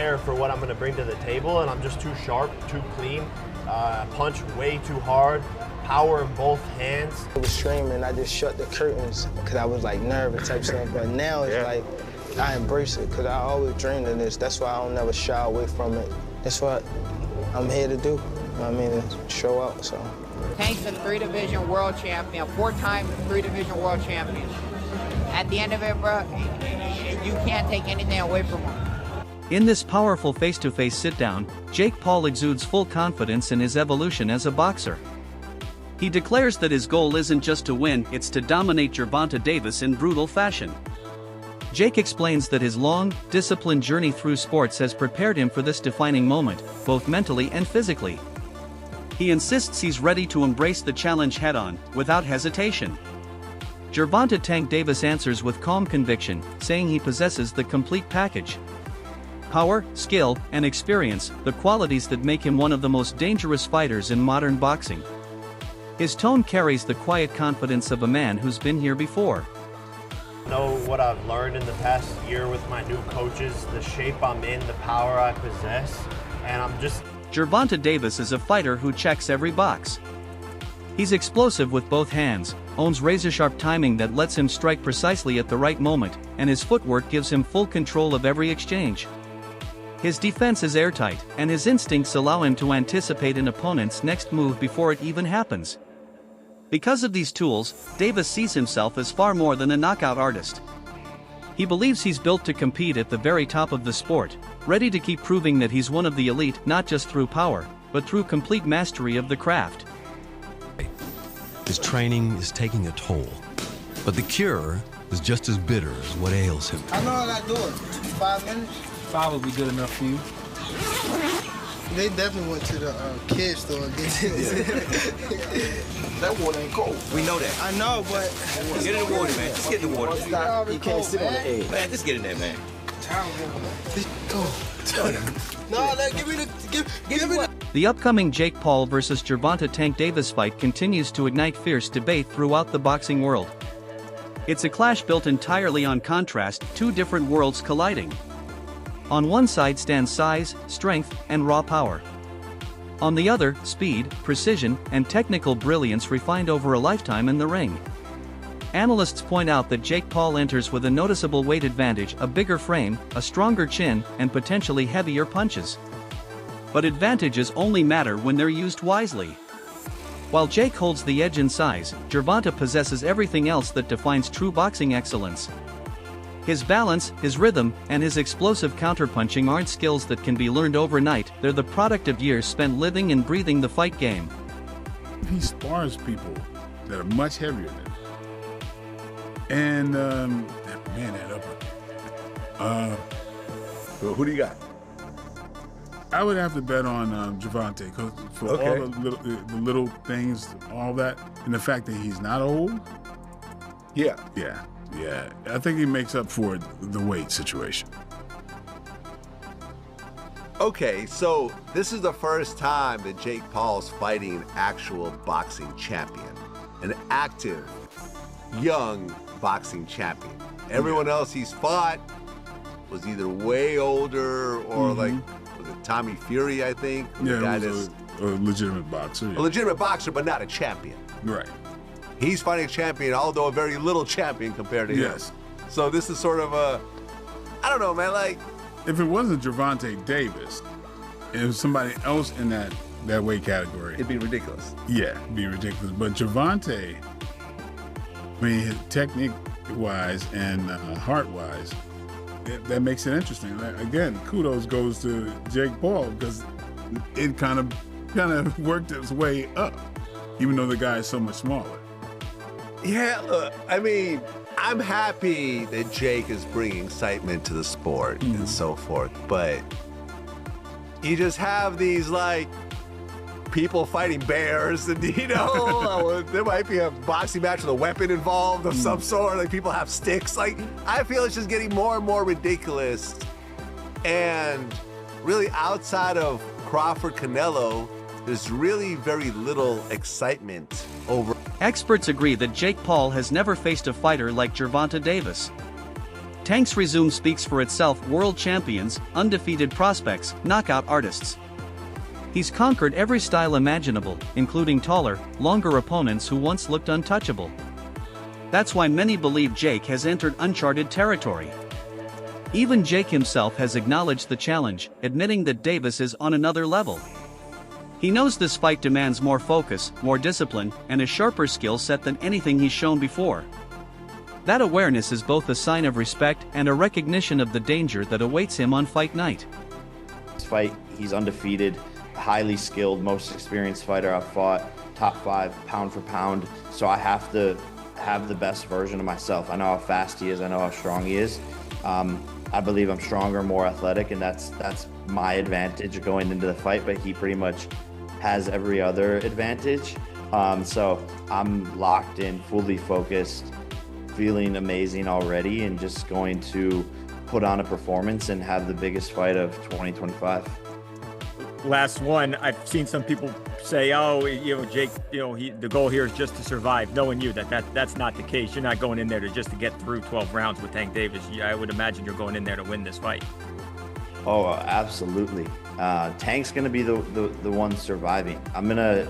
prepared for what I'm going to bring to the table, and I'm just too sharp, too clean, punch way too hard, power in both hands. I was streaming, I just shut the curtains because I was like nervous type stuff, but now it's like I embrace it because I always dreamed of this. That's why I don't never shy away from it. That's what I'm here to do. You know what I mean, to show out, so. Tank's a 3-division world champion, 4-time 3-division world champion. At the end of it, bro, you can't take anything away from him. In this powerful face-to-face sit-down, Jake Paul exudes full confidence in his evolution as a boxer. He declares that his goal isn't just to win, it's to dominate Gervonta Davis in brutal fashion. Jake explains that his long, disciplined journey through sports has prepared him for this defining moment, both mentally and physically. He insists he's ready to embrace the challenge head-on, without hesitation. Gervonta Tank Davis answers with calm conviction, saying he possesses the complete package. Power, skill, and experience, the qualities that make him one of the most dangerous fighters in modern boxing. His tone carries the quiet confidence of a man who's been here before. I know what I've learned in the past year with my new coaches, the shape I'm in, the power I possess, and I'm just... Gervonta Davis is a fighter who checks every box. He's explosive with both hands, owns razor-sharp timing that lets him strike precisely at the right moment, and his footwork gives him full control of every exchange. His defense is airtight, and his instincts allow him to anticipate an opponent's next move before it even happens. Because of these tools, Davis sees himself as far more than a knockout artist. He believes he's built to compete at the very top of the sport, ready to keep proving that he's one of the elite not just through power, but through complete mastery of the craft. His training is taking a toll, but the cure is just as bitter as what ails him. I know how I do it. 5 minutes? 5 would be good enough for you. They definitely went to the kids store and get it. That water ain't cold. We know that. I know, but... Get in the water, man. Just get in the water. You can't sit on the edge. Man, just get in there, man. No, give me the... The upcoming Jake Paul vs. Gervonta Tank Davis fight continues to ignite fierce debate throughout the boxing world. It's a clash built entirely on contrast, two different worlds colliding. On one side stands size, strength, and raw power. On the other, speed, precision, and technical brilliance refined over a lifetime in the ring. Analysts point out that Jake Paul enters with a noticeable weight advantage, a bigger frame, a stronger chin, and potentially heavier punches. But advantages only matter when they're used wisely. While Jake holds the edge in size, Gervonta possesses everything else that defines true boxing excellence. His balance, his rhythm, and his explosive counterpunching aren't skills that can be learned overnight, they're the product of years spent living and breathing the fight game. He spars people that are much heavier than him. And, man, that upper. Well, who do you got? I would have to bet on Gervonta, because for all the little things, all that, and the fact that he's not old. Yeah. Yeah, I think he makes up for the weight situation. Okay, so this is the first time that Jake Paul's fighting an actual boxing champion, an active, young boxing champion. Everyone else he's fought was either way older or like, was it Tommy Fury, I think? Yeah, he was a legitimate boxer. Yeah. A legitimate boxer, but not a champion. Right. He's fighting a champion, although a very little champion compared to him. Yes. So this is sort of a, I don't know, man, like. If it wasn't Gervonta Davis, it was somebody else in that weight category. It'd be ridiculous. Yeah, it'd be ridiculous. But Gervonta, I mean, his technique-wise and heart-wise, that makes it interesting. Again, kudos goes to Jake Paul, because it kind of worked its way up, even though the guy is so much smaller. Yeah, look, I mean, I'm happy that Jake is bringing excitement to the sport and so forth, but you just have these, like, people fighting bears, and, you know, there might be a boxing match with a weapon involved of some sort, like people have sticks. Like, I feel it's just getting more and more ridiculous, and really outside of Crawford-Canelo, there's really very little excitement over. Experts agree that Jake Paul has never faced a fighter like Gervonta Davis. Tank's resume speaks for itself: world champions, undefeated prospects, knockout artists. He's conquered every style imaginable, including taller, longer opponents who once looked untouchable. That's why many believe Jake has entered uncharted territory. Even Jake himself has acknowledged the challenge, admitting that Davis is on another level. He knows this fight demands more focus, more discipline, and a sharper skill set than anything he's shown before. That awareness is both a sign of respect and a recognition of the danger that awaits him on fight night. This fight, he's undefeated, highly skilled, most experienced fighter I've fought, top 5 pound for pound, so I have to have the best version of myself. I know how fast he is, I know how strong he is. I believe I'm stronger, more athletic, and that's my advantage going into the fight, but he pretty much has every other advantage. So I'm locked in, fully focused, feeling amazing already, and just going to put on a performance and have the biggest fight of 2025. Last one, I've seen some people say, oh, Jake, the goal here is just to survive. Knowing you, that's not the case. You're not going in there to get through 12 rounds with Tank Davis. I would imagine you're going in there to win this fight. Oh, absolutely. Tank's going to be the one surviving. I'm going to,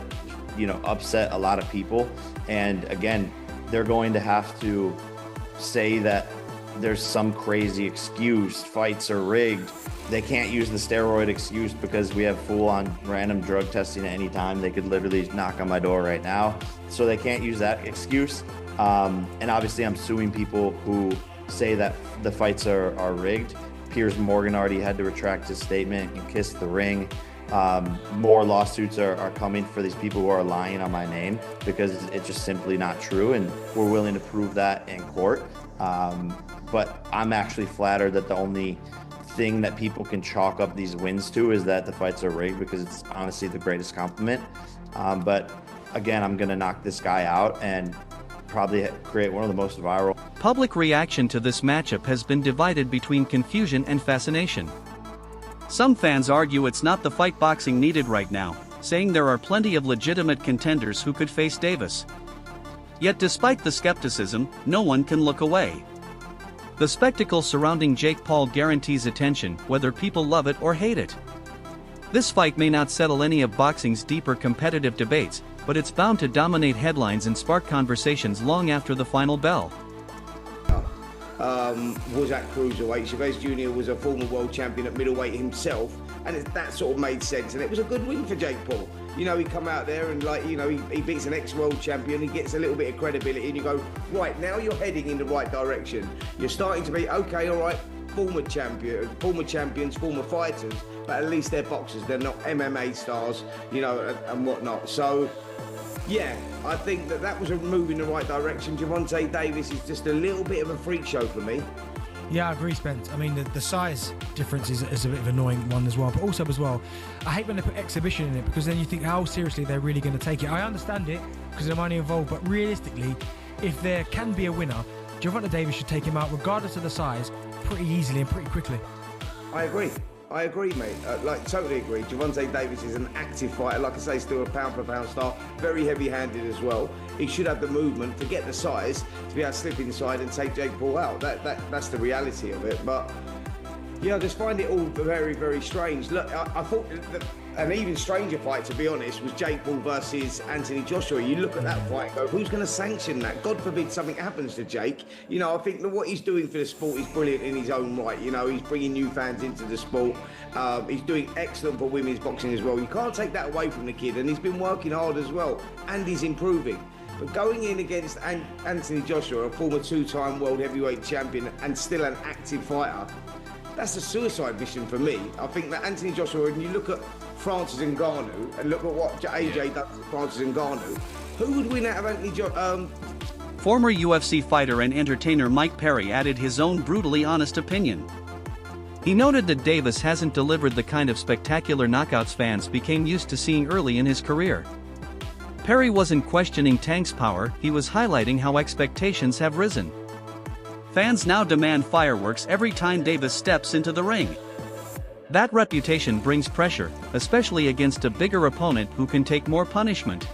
upset a lot of people. And again, they're going to have to say that there's some crazy excuse, fights are rigged. They can't use the steroid excuse because we have full-on random drug testing at any time. They could literally knock on my door right now. So they can't use that excuse. And obviously I'm suing people who say that the fights are rigged. Piers Morgan already had to retract his statement and kiss the ring. More lawsuits are coming for these people who are lying on my name because it's just simply not true, and we're willing to prove that in court. But I'm actually flattered that the only thing that people can chalk up these wins to is that the fights are rigged, because it's honestly the greatest compliment. But again, I'm going to knock this guy out and probably create one of the most viral. Public reaction to this matchup has been divided between confusion and fascination. Some fans argue it's not the fight boxing needed right now, saying there are plenty of legitimate contenders who could face Davis. Yet despite the skepticism, no one can look away. The spectacle surrounding Jake Paul guarantees attention, whether people love it or hate it. This fight may not settle any of boxing's deeper competitive debates, but it's bound to dominate headlines and spark conversations long after the final bell. Was at cruiserweight. Chavez Jr. was a former world champion at middleweight himself, and that sort of made sense, and it was a good win for Jake Paul. He come out there and he beats an ex-world champion, he gets a little bit of credibility, and you go, right, now you're heading in the right direction. You're starting to be, okay, all right, former champions, former fighters, but at least they're boxers, they're not MMA stars, and whatnot. So, yeah, I think that was a move in the right direction. Gervonta Davis is just a little bit of a freak show for me. Yeah, I agree, Spence. I mean, the size difference is a bit of an annoying one as well. But also as well, I hate when they put exhibition in it, because then you think how seriously they're really going to take it. I understand it because of the money involved, but realistically, if there can be a winner, Gervonta Davis should take him out, regardless of the size, pretty easily and pretty quickly. I agree, mate. Totally agree. Gervonta Davis is an active fighter. Like I say, still a pound-for-pound star. Very heavy-handed as well. He should have the movement, forget the size, to be able to slip inside and take Jake Paul out. That's the reality of it. But, yeah, I just find it all very, very strange. Look, I thought that an even stranger fight, to be honest, was Jake Paul versus Anthony Joshua. You look at that fight and go, who's going to sanction that? God forbid something happens to Jake. I think that what he's doing for the sport is brilliant in his own right. He's bringing new fans into the sport. He's doing excellent for women's boxing as well. You can't take that away from the kid, and he's been working hard as well, and he's improving. But going in against Anthony Joshua, a former 2-time world heavyweight champion and still an active fighter, that's a suicide mission for me. I think that Anthony Joshua, when you look at Francis Ngannou and look at what AJ does to Francis Ngannou, who would win out of Anthony Joshua? Former UFC fighter and entertainer Mike Perry added his own brutally honest opinion. He noted that Davis hasn't delivered the kind of spectacular knockouts fans became used to seeing early in his career. Perry wasn't questioning Tank's power, he was highlighting how expectations have risen. Fans now demand fireworks every time Davis steps into the ring. That reputation brings pressure, especially against a bigger opponent who can take more punishment.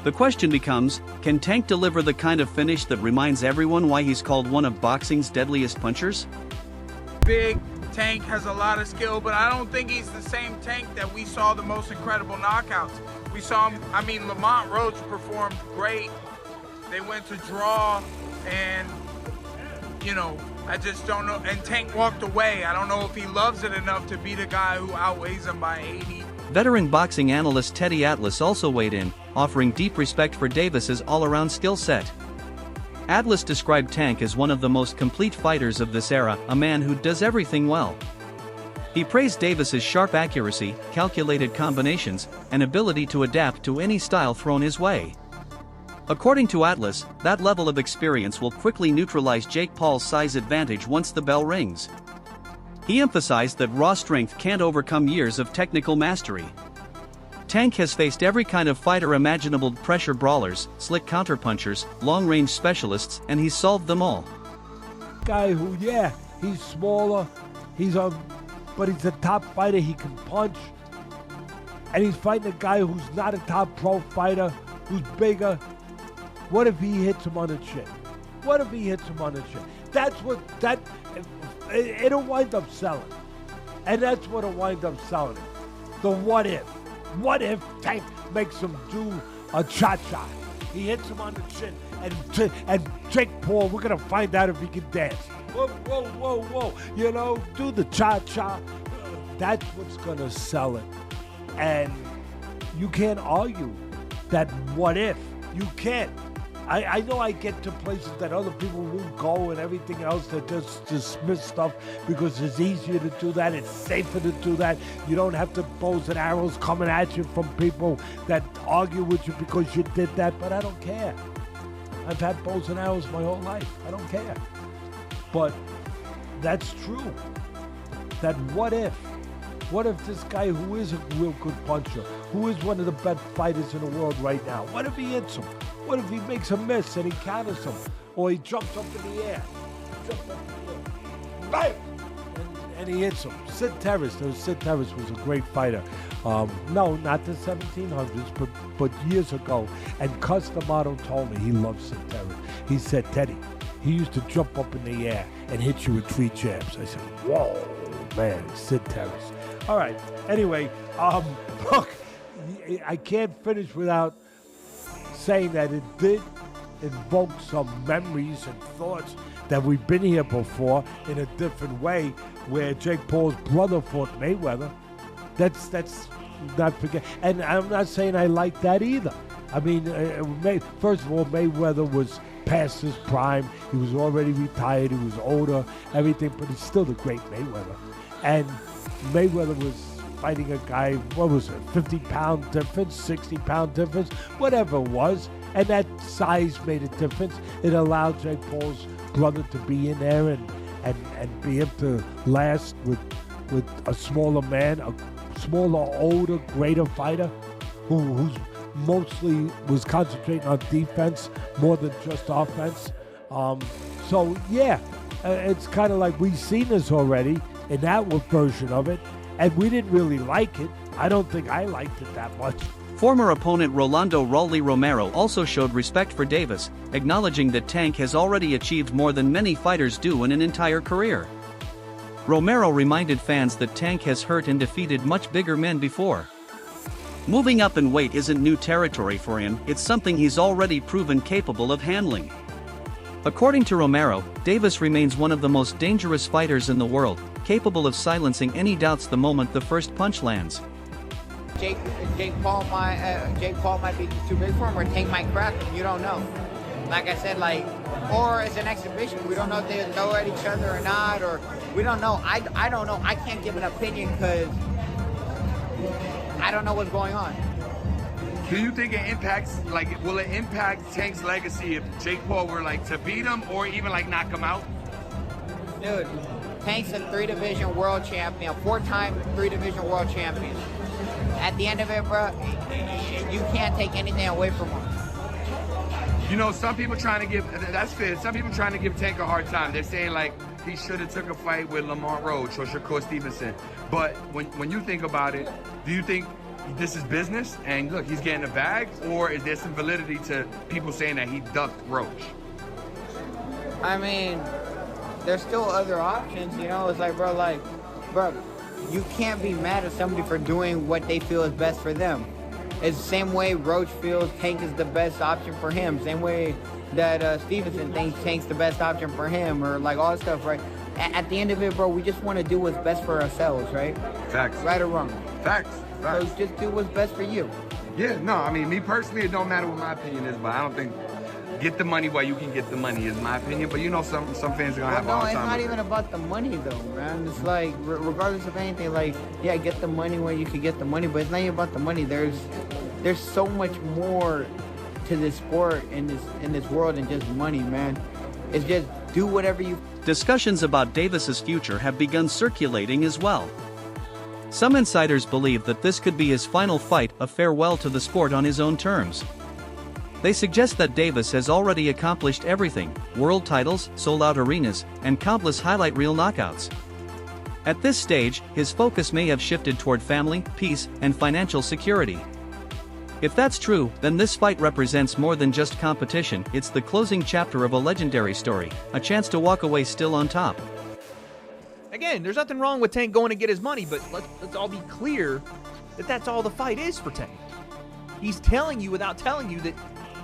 The question becomes, can Tank deliver the kind of finish that reminds everyone why he's called one of boxing's deadliest punchers? Big Tank has a lot of skill, but I don't think he's the same Tank that we saw the most incredible knockouts. We saw him, I mean, Lamont Roach performed great. They went to draw, and, you know, I just don't know. And Tank walked away. I don't know if he loves it enough to beat a guy who outweighs him by 80. Veteran boxing analyst Teddy Atlas also weighed in, offering deep respect for Davis's all-around skill set. Atlas described Tank as one of the most complete fighters of this era, a man who does everything well. He praised Davis's sharp accuracy, calculated combinations, and ability to adapt to any style thrown his way. According to Atlas, that level of experience will quickly neutralize Jake Paul's size advantage once the bell rings. He emphasized that raw strength can't overcome years of technical mastery. Tank has faced every kind of fighter imaginable: pressure brawlers, slick counterpunchers, long-range specialists, and he's solved them all. Guy who, yeah, he's smaller, but he's a top fighter, he can punch. And he's fighting a guy who's not a top pro fighter, who's bigger. What if he hits him on the chin? What if he hits him on the chin? It'll wind up selling. And that's what'll wind up selling it. The what if. What if Tank makes him do a cha-cha? He hits him on the chin, and Jake Paul, we're gonna find out if he can dance. Whoa, whoa, whoa, whoa. You know, do the cha-cha. That's what's gonna sell it. And you can't argue that what if. You can't. I know I get to places that other people won't go and everything else, that just dismiss stuff because it's easier to do that, it's safer to do that. You don't have to bows and arrows coming at you from people that argue with you because you did that, but I don't care. I've had bows and arrows my whole life. I don't care. But that's true. That what if? What if this guy who is a real good puncher, who is one of the best fighters in the world right now, what if he hits him? What if he makes a miss and he counters him? Or he jumps up in the air. Bang! And he hits him. Sid Terrace was a great fighter. No, not the 1700s, but years ago. And Cus D'Amato told me he loved Sid Terrace. He said, Teddy, he used to jump up in the air and hit you with 3 jabs. I said, whoa, man, Sid Terrace. All right, anyway, look, I can't finish without saying that it did invoke some memories and thoughts that we've been here before in a different way, where Jake Paul's brother fought Mayweather. That's not forget. And I'm not saying I like that either. I mean, first of all, Mayweather was past his prime. He was already retired. He was older, everything, but he's still the great Mayweather. And Mayweather was fighting a guy, what was it, 50-pound difference, 60-pound difference, whatever it was, and that size made a difference. It allowed Jake Paul's brother to be in there and be able to last with a smaller man, a smaller, older, greater fighter who's mostly was concentrating on defense more than just offense. So yeah, it's kind of like we've seen this already in that version of it, and we didn't really like it. I don't think I liked it that much. Former opponent Rolando "Rolly" Romero also showed respect for Davis, acknowledging that Tank has already achieved more than many fighters do in an entire career. Romero reminded fans that Tank has hurt and defeated much bigger men before. Moving up in weight isn't new territory for him, it's something he's already proven capable of handling. According to Romero, Davis remains one of the most dangerous fighters in the world, capable of silencing any doubts the moment the first punch lands. Jake Paul might be too big for him, or Tank might crack him. You don't know. Like I said, or as an exhibition, we don't know if they throw at each other or not, or we don't know. I don't know. I can't give an opinion because I don't know what's going on. Do you think it impacts, will it impact Tank's legacy if Jake Paul were to beat him or even knock him out? Dude, Tank's a 3-division world champion, 4-time 3-division world champion. At the end of it, bro, you can't take anything away from him. You know, some people trying to give, that's fair, some people trying to give Tank a hard time. They're saying he should have took a fight with Lamont Roach or Shakur Stevenson. But when you think about it, do you think this is business and look, he's getting a bag, or is there some validity to people saying that he ducked Roach? I mean, there's still other options, you know? It's like, bro, you can't be mad at somebody for doing what they feel is best for them. It's the same way Roach feels Tank is the best option for him. Same way that Stevenson thinks Tank's the best option for him, or like all that stuff, right? At the end of it, bro, we just want to do what's best for ourselves, right? Facts. Right or wrong? Facts. So just do what's best for you. Yeah, no, I mean, me personally, it don't matter what my opinion is, but I don't think get the money while you can get the money is my opinion. But you know, some fans are gonna have a hard time. No, it's not with even about the money though, man. It's like, regardless of anything, like, yeah, get the money where you can get the money, but it's not even about the money. There's so much more to this sport in this world than just money, man. It's just do whatever you. Discussions about Davis's future have begun circulating as well. Some insiders believe that this could be his final fight, a farewell to the sport on his own terms. They suggest that Davis has already accomplished everything: world titles, sold-out arenas, and countless highlight reel knockouts. At this stage, his focus may have shifted toward family, peace, and financial security. If that's true, then this fight represents more than just competition. It's the closing chapter of a legendary story, a chance to walk away still on top. Again, there's nothing wrong with Tank going to get his money, but let's all be clear that that's all the fight is for Tank. He's telling you without telling you that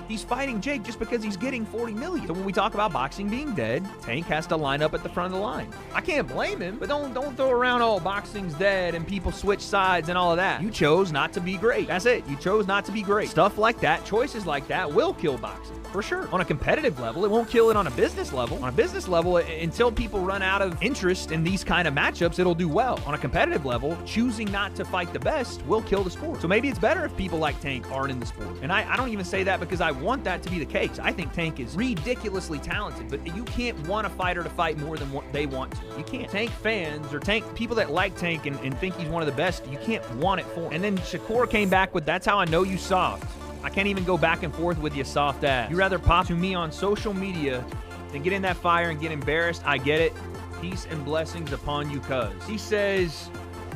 he's fighting Jake just because he's getting $40 million. So when we talk about boxing being dead, Tank has to line up at the front of the line. I can't blame him, but don't throw around, oh, boxing's dead and people switch sides and all of that. You chose not to be great. That's it. You chose not to be great. Stuff like that, choices like that will kill boxing. For sure. On a competitive level, it won't kill it on a business level. On a business level, until people run out of interest in these kind of matchups, it'll do well. On a competitive level, choosing not to fight the best will kill the sport. So maybe it's better if people like Tank aren't in the sport. And I don't even say that because I want that to be the case. I think Tank is ridiculously talented, but you can't want a fighter to fight more than what they want to. You can't. Tank fans or Tank people that like Tank and think he's one of the best, you can't want it for him. And then Shakur came back with, that's how I know you soft. I can't even go back and forth with you soft ass. You rather pop to me on social media than get in that fire and get embarrassed. I get it. Peace and blessings upon you, cuz. He says,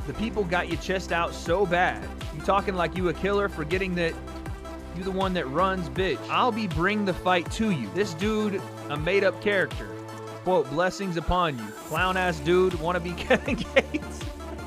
the people got your chest out so bad. You talking like you a killer, forgetting that you the one that runs, bitch. I'll be bring the fight to you. This dude, a made-up character. Quote, blessings upon you. Clown-ass dude, wanna be Kevin Gates.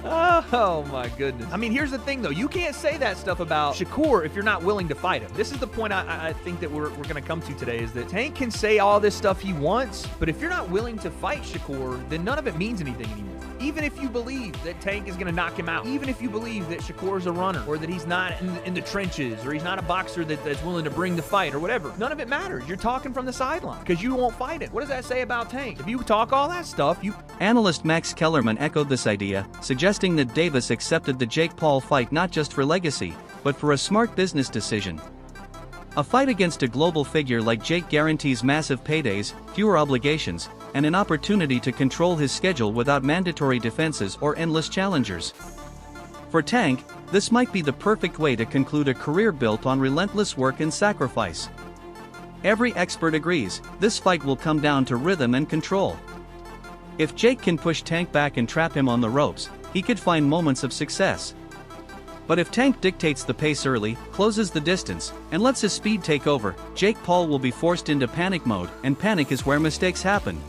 Oh my goodness. I mean, here's the thing though. You can't say that stuff about Shakur if you're not willing to fight him. This is the point I think that we're going to come to today, is that Tank can say all this stuff he wants, but if you're not willing to fight Shakur, then none of it means anything anymore. Even if you believe that Tank is going to knock him out, even if you believe that Shakur's a runner, or that he's not in the trenches, or he's not a boxer that's willing to bring the fight, or whatever, none of it matters. You're talking from the sideline because you won't fight him. What does that say about Tank? If you talk all that stuff, you... Analyst Max Kellerman echoed this idea, suggesting that Davis accepted the Jake Paul fight not just for legacy, but for a smart business decision. A fight against a global figure like Jake guarantees massive paydays, fewer obligations, and an opportunity to control his schedule without mandatory defenses or endless challengers. For Tank, this might be the perfect way to conclude a career built on relentless work and sacrifice. Every expert agrees, this fight will come down to rhythm and control. If Jake can push Tank back and trap him on the ropes, he could find moments of success. But if Tank dictates the pace early, closes the distance, and lets his speed take over, Jake Paul will be forced into panic mode, and panic is where mistakes happen.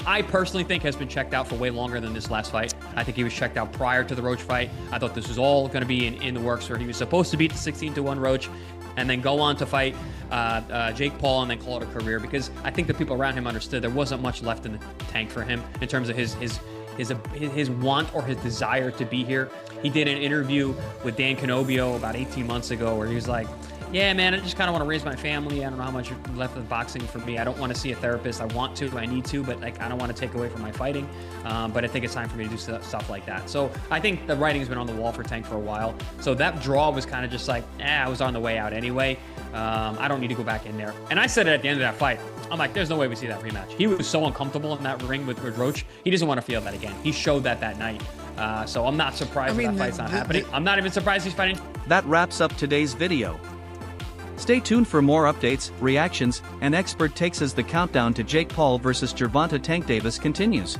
I personally think has been checked out for way longer than this last fight. I think he was checked out prior to the Roach fight. I thought this was all going to be in the works, where he was supposed to beat the 16-1 Roach and then go on to fight Jake Paul and then call it a career, because I think the people around him understood there wasn't much left in the tank for him in terms of his want or his desire to be here. He did an interview with Dan Canobio about 18 months ago where he was like, yeah, man, I just kind of want to raise my family. I don't know how much left of boxing for me. I don't want to see a therapist. I want to, I need to, but like, I don't want to take away from my fighting. But I think it's time for me to do stuff like that. So I think the writing's been on the wall for Tank for a while. So that draw was kind of just like, I was on the way out anyway. I don't need to go back in there. And I said it at the end of that fight. I'm like, there's no way we see that rematch. He was so uncomfortable in that ring with Roach. He doesn't want to feel that again. He showed that night. So I'm not surprised that fight's not happening. I'm not even surprised he's fighting. That wraps up today's video. Stay tuned for more updates, reactions, and expert takes as the countdown to Jake Paul vs. Gervonta Tank Davis continues.